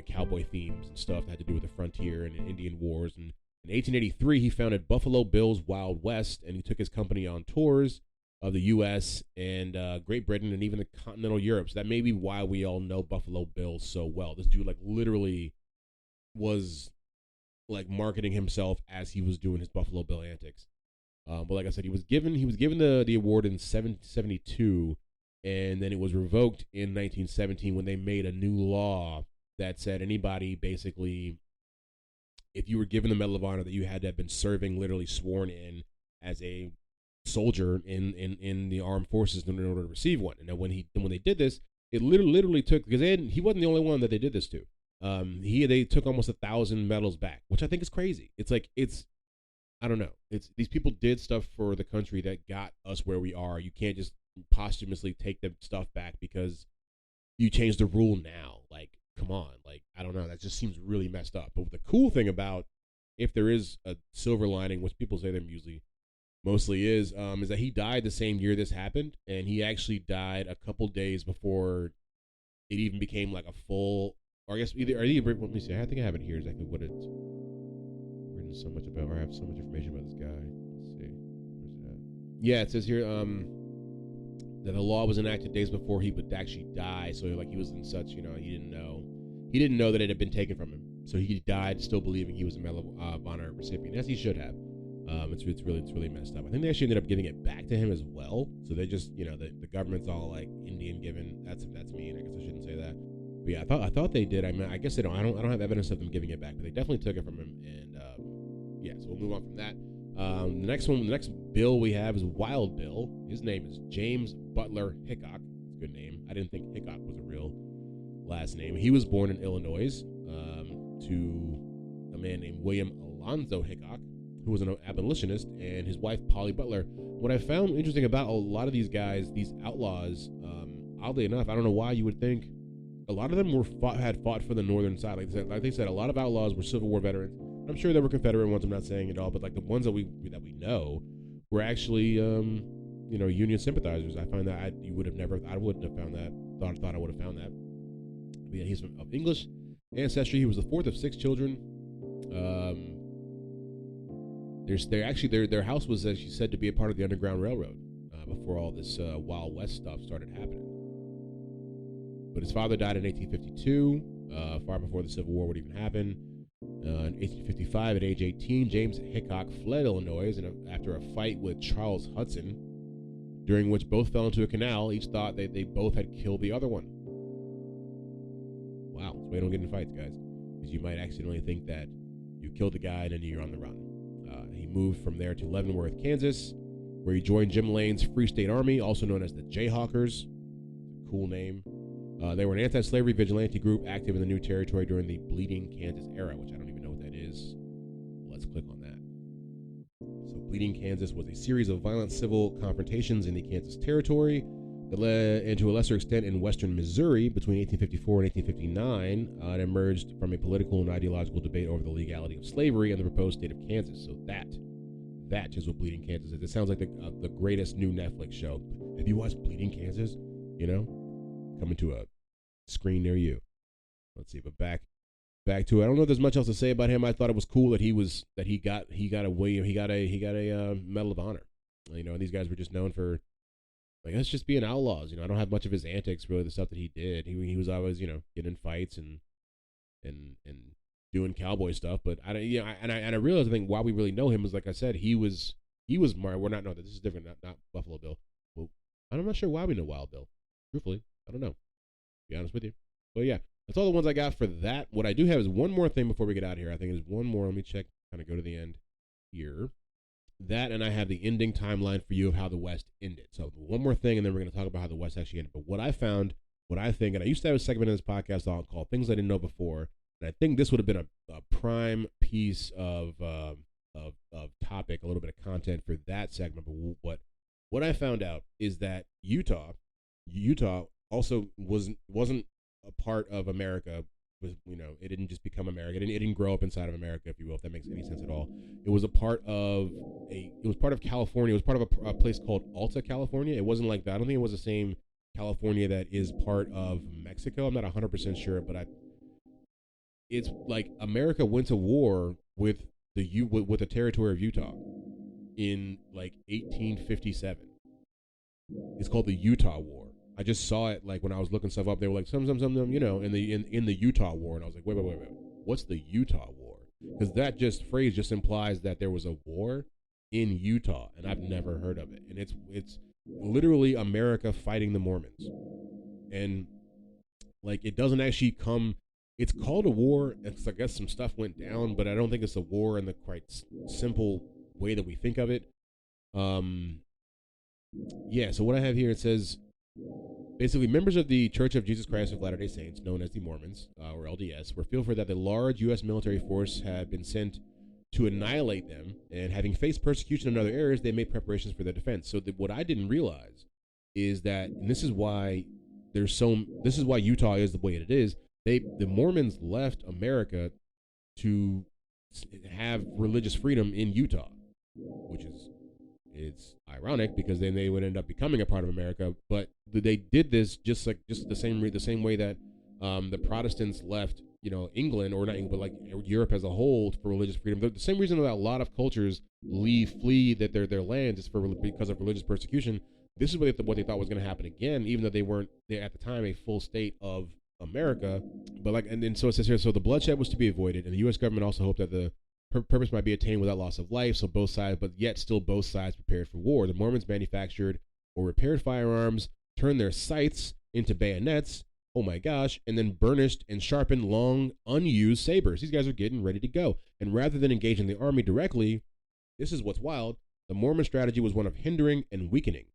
cowboy themes and stuff that had to do with the frontier and Indian wars. And in 1883, he founded Buffalo Bill's Wild West, and he took his company on tours of the U.S. and Great Britain and even the continental Europe. So that may be why we all know Buffalo Bill so well. This dude literally was marketing himself as he was doing his Buffalo Bill antics. But like I said, he was given the award in 1972, and then it was revoked in 1917 when they made a new law that said anybody basically, if you were given the Medal of Honor, that you had to have been serving, literally sworn in as a soldier in the armed forces in order to receive one. And then when they did this, it literally took, because he wasn't the only one that they did this to. They took almost 1,000 medals back, which I think is crazy. I don't know. These people did stuff for the country that got us where we are. You can't just posthumously take the stuff back because you changed the rule now. Come on. I don't know. That just seems really messed up. But the cool thing about, if there is a silver lining, which people say there mostly is that he died the same year this happened, and he actually died a couple days before it even became a full, or I guess let me see, I think I have it here exactly what it's written so much about, or I have so much information about this guy. Let's see, where's it at? Yeah, it says here that the law was enacted days before he would actually die, so he was in such, he didn't know that it had been taken from him, so he died still believing he was a Medal of Honor recipient, as he should have. It's really messed up. I think they actually ended up giving it back to him as well. So they just, the government's all Indian given. That's mean. I guess I shouldn't say that. But yeah, I thought they did. I guess they don't. I don't have evidence of them giving it back, but they definitely took it from him. And so we'll move on from that. The next bill we have is Wild Bill. His name is James Butler Hickok. It's a good name. I didn't think Hickok was a real last name. He was born in Illinois to a man named William Alonzo Hickok, who was an abolitionist, and his wife, Polly Butler. What I found interesting about a lot of these guys, these outlaws, oddly enough, I don't know why you would think, a lot of them had fought for the northern side. Like they said, a lot of outlaws were Civil War veterans. I'm sure there were Confederate ones, I'm not saying it all, but the ones that we know were actually, Union sympathizers. I find that I wouldn't have found that, thought I would have found that. But yeah, he's of English ancestry. He was the fourth of 6 children. Their house was actually said to be a part of the Underground Railroad before all this Wild West stuff started happening. But his father died in 1852, far before the Civil War would even happen. In 1855, at age 18, James Hickok fled Illinois after a fight with Charles Hudson, during which both fell into a canal. Each thought they both had killed the other one. Wow, that's why you don't get in fights, guys, because you might accidentally think that you killed the guy and then you're on the run. He moved from there to Leavenworth, Kansas, where he joined Jim Lane's Free State Army, also known as the Jayhawkers. Cool name. They were an anti-slavery vigilante group active in the new territory during the Bleeding Kansas era, which I don't even know what that is. Let's click on that. Bleeding Kansas was a series of violent civil confrontations in the Kansas Territory, and to a lesser extent in western Missouri between 1854 and 1859. It emerged from a political and ideological debate over the legality of slavery and the proposed state of Kansas. So that is what Bleeding Kansas is. It sounds like the greatest new Netflix show. Have you watched Bleeding Kansas? You know, coming to a screen near you. Let's see, but back to it. I don't know if there's much else to say about him. I thought it was cool that he got a Medal of Honor. You know, and these guys were just known for, like, us just being outlaws. You know, I don't have much of his antics, really, the stuff that he did. He was always, you know, getting in fights and doing cowboy stuff. But I realized, I think why we really know him is, like I said, he was we're not, no, this is different, not Buffalo Bill. Well, I'm not sure why we know Wild Bill. Truthfully, I don't know. To be honest with you. But yeah, that's all the ones I got for that. What I do have is one more thing before we get out of here. I think there's one more. Let me check, kind of go to the end here. That, and I have the ending timeline for you of how the West ended. So one more thing, and then we're going to talk about how the West actually ended. But what I found, what I think, and I used to have a segment in this podcast called Things I Didn't Know Before, and I think this would have been a prime piece of topic, a little bit of content for that segment. But what I found out is that Utah also wasn't a part of America. You know, it didn't just become America. It didn't grow up inside of America, if you will, if that makes any sense at all. It was part of California. It was part of a place called Alta, California. It wasn't like that. I don't think it was the same California that is part of Mexico. I'm not 100% sure, but it's like America went to war with the territory of Utah in like 1857. It's called the Utah War. I just saw it, like, when I was looking stuff up. They were like some, you know, in the Utah War, and I was like, wait, what's the Utah War? Because that phrase just implies that there was a war in Utah, and I've never heard of it. And it's literally America fighting the Mormons, and like, it doesn't actually come. It's called a war. It's, I guess, some stuff went down, but I don't think it's a war in the quite simple way that we think of it. Yeah. So what I have here, it says, basically, members of the Church of Jesus Christ of Latter-day Saints, known as the Mormons, or LDS, were fearful that the large U.S. military force had been sent to annihilate them, and having faced persecution in other areas, they made preparations for their defense. So what I didn't realize is that, and this is why Utah is the way it is, the Mormons left America to have religious freedom in Utah, which is, it's ironic because then they would end up becoming a part of America. But they did this just the same way that the Protestants left, you know, England, or not England, but like Europe as a whole, for religious freedom. The same reason that a lot of cultures flee their land is because of religious persecution. This is what they thought was going to happen again, even though they weren't at the time a full state of America. But like, and then so it says here, so the bloodshed was to be avoided, and the U.S. government also hoped that the purpose might be attained without loss of life. So both sides prepared for war. The Mormons manufactured or repaired firearms, turned their sights into bayonets. Oh my gosh. And then burnished and sharpened long, unused sabers. These guys are getting ready to go. And rather than engaging the army directly, this is what's wild, the Mormon strategy was one of hindering and weakening.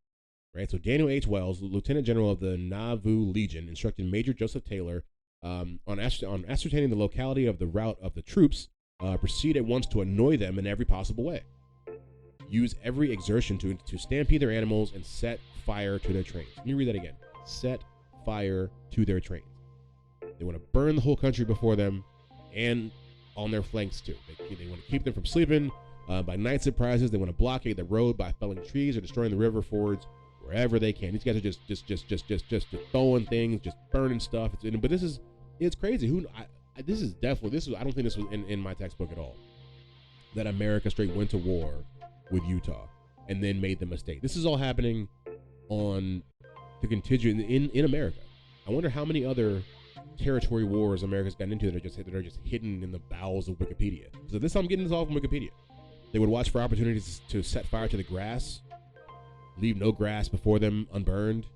Right? So Daniel H. Wells, Lieutenant General of the Nauvoo Legion, instructed Major Joseph Taylor on ascertaining the locality of the route of the troops, proceed at once to annoy them in every possible way. Use every exertion to stampede their animals and set fire to their trains. Let me read that again. Set fire to their trains. They want to burn the whole country before them and on their flanks too. They want to keep them from sleeping by night surprises. They want to blockade the road by felling trees or destroying the river fords wherever they can. These guys are just throwing things, just burning stuff. But it's crazy. I don't think this was in my textbook at all, that America straight went to war with Utah and then made the mistake. This is all happening on the contingent in America. I wonder how many other territory wars America's gotten into that are just hidden in the bowels of Wikipedia. So I'm getting this all from Wikipedia. They would watch for opportunities to set fire to the grass, leave no grass before them unburned.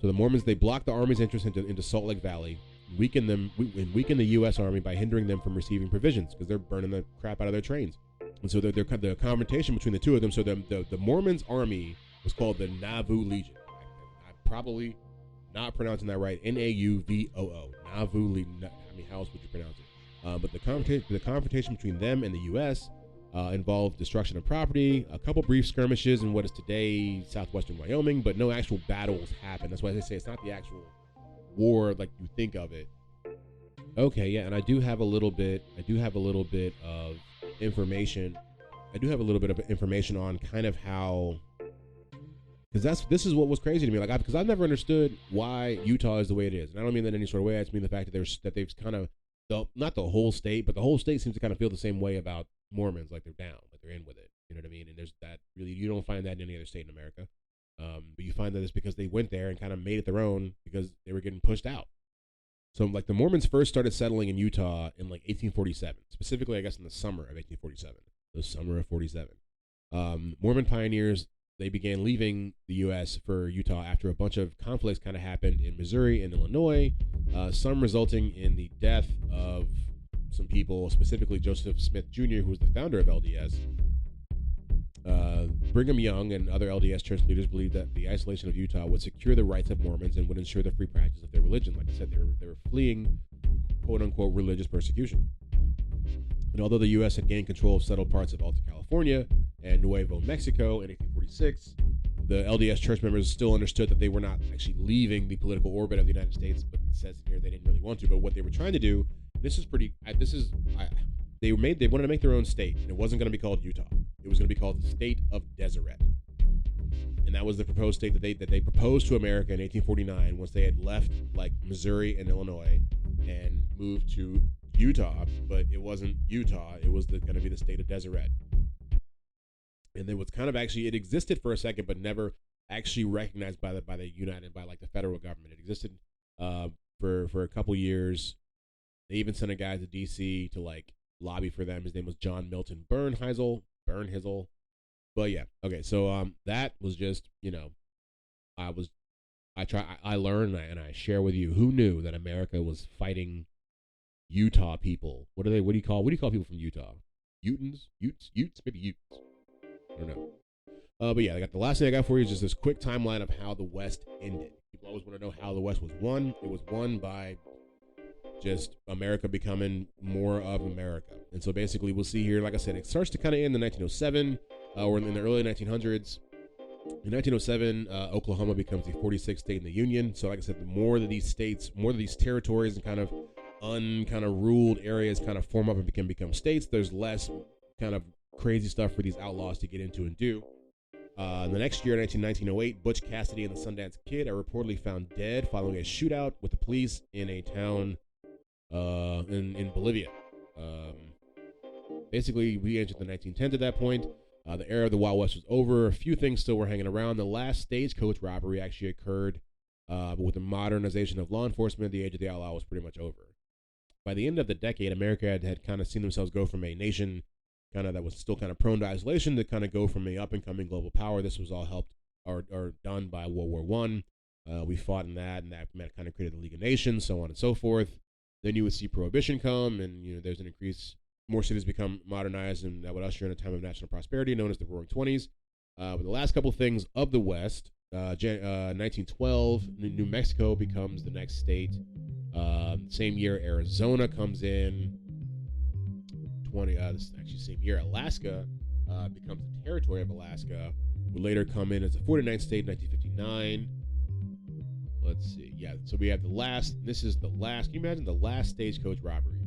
So the Mormons, they blocked the Army's entrance into Salt Lake Valley, weaken the U.S. Army by hindering them from receiving provisions because they're burning the crap out of their trains. And so the confrontation between the two of them. So the Mormons' army was called the Nauvoo Legion. I'm probably not pronouncing that right. Nauvoo. Nauvoo Legion. I mean, how else would you pronounce it? But the confrontation between them and the U.S. involved destruction of property, a couple brief skirmishes in what is today southwestern Wyoming, but no actual battles happened. That's why they say it's not the actual war like you think of it. Okay, yeah, and I do have a little bit of information. I do have a little bit of information on kind of how, because this is what was crazy to me. Like, because I've never understood why Utah is the way it is, and I don't mean that in any sort of way. I just mean the fact that they've kind of, not the whole state, but the whole state seems to kind of feel the same way about Mormons, like they're down, like they're in with it. You know what I mean? And there's that really, you don't find that in any other state in America. But you find that it's because they went there and kind of made it their own because they were getting pushed out. So like the Mormons first started settling in Utah in like 1847, specifically I guess in the summer of 1847, the summer of 47. Mormon pioneers, they began leaving the U.S. for Utah after a bunch of conflicts kind of happened in Missouri and Illinois, some resulting in the death of some people, specifically Joseph Smith Jr., who was the founder of LDS. Brigham Young and other LDS church leaders believed that the isolation of Utah would secure the rights of Mormons and would ensure the free practice of their religion. Like I said, they were fleeing quote-unquote religious persecution. And although the U.S. had gained control of settled parts of Alta California and Nuevo Mexico in 1846, the LDS church members still understood that they were not actually leaving the political orbit of the United States, but it says here they didn't really want to. But what they were trying to do, they wanted to make their own state, and it wasn't going to be called Utah. It was going to be called the State of Deseret. And that was the proposed state that they proposed to America in 1849 once they had left like Missouri and Illinois and moved to Utah, but it wasn't Utah. It was going to be the State of Deseret. And it was kind of actually, it existed for a second, but never actually recognized by the federal government. It existed for a couple years. They even sent a guy to D.C. to like lobby for them. His name was John Milton Bernhizel. But yeah, okay. So that was just, you know, I learned and I share with you. Who knew that America was fighting Utah people? What do you call people from Utah? Utes, maybe Utes. I don't know. But yeah, the last thing I got for you is just this quick timeline of how the West ended. People always want to know how the West was won. It was won by just America becoming more of America. And so basically we'll see here, like I said, it starts to kind of end in 1907 or in the early 1900s. In 1907, Oklahoma becomes the 46th state in the Union. So like I said, the more that these states, more of these territories and kind of ruled areas kind of form up and become states, there's less kind of crazy stuff for these outlaws to get into and do. The next year, 1908, Butch Cassidy and the Sundance Kid are reportedly found dead following a shootout with the police in a town in Bolivia. Basically, we entered the 1910s at that point. The era of the Wild West was over. A few things still were hanging around. The last stagecoach robbery actually occurred, but with the modernization of law enforcement, the age of the outlaw was pretty much over. By the end of the decade, America had kind of seen themselves go from a nation kind of that was still kind of prone to isolation to kind of go from a up-and-coming global power. This was all helped or done by World War I. We fought in that, and that kind of created the League of Nations, so on and so forth. Then you would see Prohibition come, and you know there's an increase. More cities become modernized, and that would usher in a time of national prosperity known as the Roaring Twenties. But the last couple things of the West, 1912, New Mexico becomes the next state. Same year, Arizona comes in. Same year, Alaska becomes the territory of Alaska. Would later come in as the 49th state in 1959. Let's see. Yeah, so we have the last. This is the last. Can you imagine the last stagecoach robbery?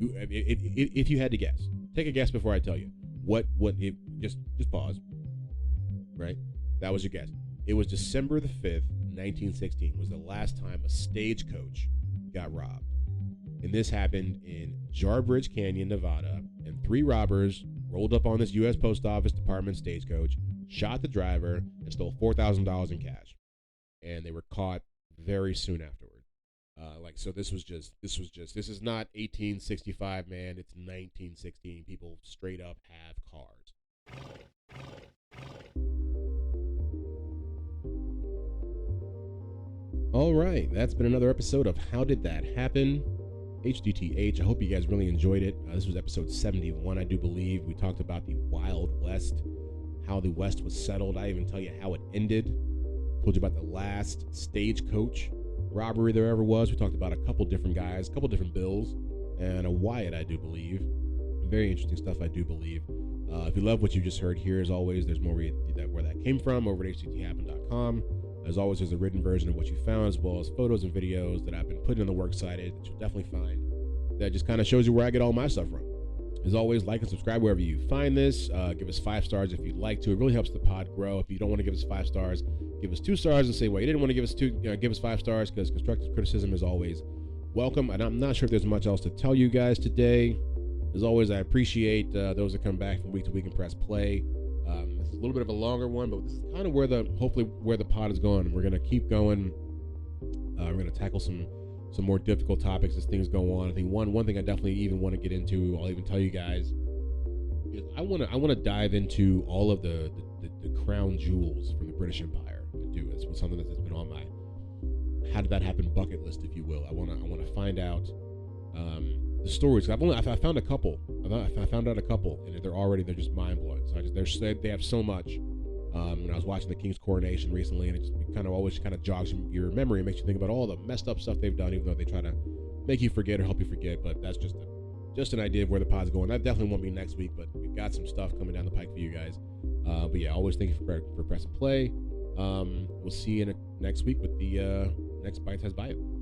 If you had to guess, take a guess before I tell you. Just pause. Right? That was your guess. It was December the 5th, 1916 was the last time a stagecoach got robbed. And this happened in Jarbidge Canyon, Nevada, and 3 robbers rolled up on this U.S. Post Office Department stagecoach, shot the driver, and stole $4,000 in cash. And they were caught very soon afterward. This is not 1865, man. It's 1916. People straight up have cars. All right, that's been another episode of How Did That Happen? HDTH. I hope you guys really enjoyed it. This was episode 71, I do believe. We talked about the Wild West, how the West was settled. I even tell you how it ended. Told you about the last stagecoach robbery there ever was. We talked about a couple different guys, a couple different bills, and a Wyatt, I do believe. very interesting stuff, I do believe. If you love what you just heard here, as always, there's more where that came from over at htthappen.com. As always, there's a written version of what you found, as well as photos and videos that I've been putting on the works site that you'll definitely find. That just kind of shows you where I get all my stuff from. As always, like and subscribe wherever you find this. Give us 5 stars if you'd like to. It really helps the pod grow. If you don't want to give us 5 stars, give us 2 stars and say, well, you didn't want to give us give us 5 stars, because constructive criticism is always welcome. And I'm not sure if there's much else to tell you guys today. As always, I appreciate those that come back from week to week and press play. This is a little bit of a longer one, but this is kind of hopefully where the pod is going. We're going to keep going. We're going to tackle some more difficult topics as things go on. I think one thing I definitely even want to get into, I'll even tell you guys, is I want to dive into all of the crown jewels from the British Empire. It's something that's been on my how did that happen bucket list, if you will. I want to find out the stories. I found a couple. I found out a couple, and they're just mind blowing. So they have so much. When I was watching the King's coronation recently, and it kind of always kind of jogs your memory and makes you think about all the messed up stuff they've done, even though they try to make you forget or help you forget. But that's just an idea of where the pod's going. That definitely won't be next week, but we've got some stuff coming down the pike for you guys. But yeah, always thank you for pressing play. We'll see you next week with the next Bite Test Bio.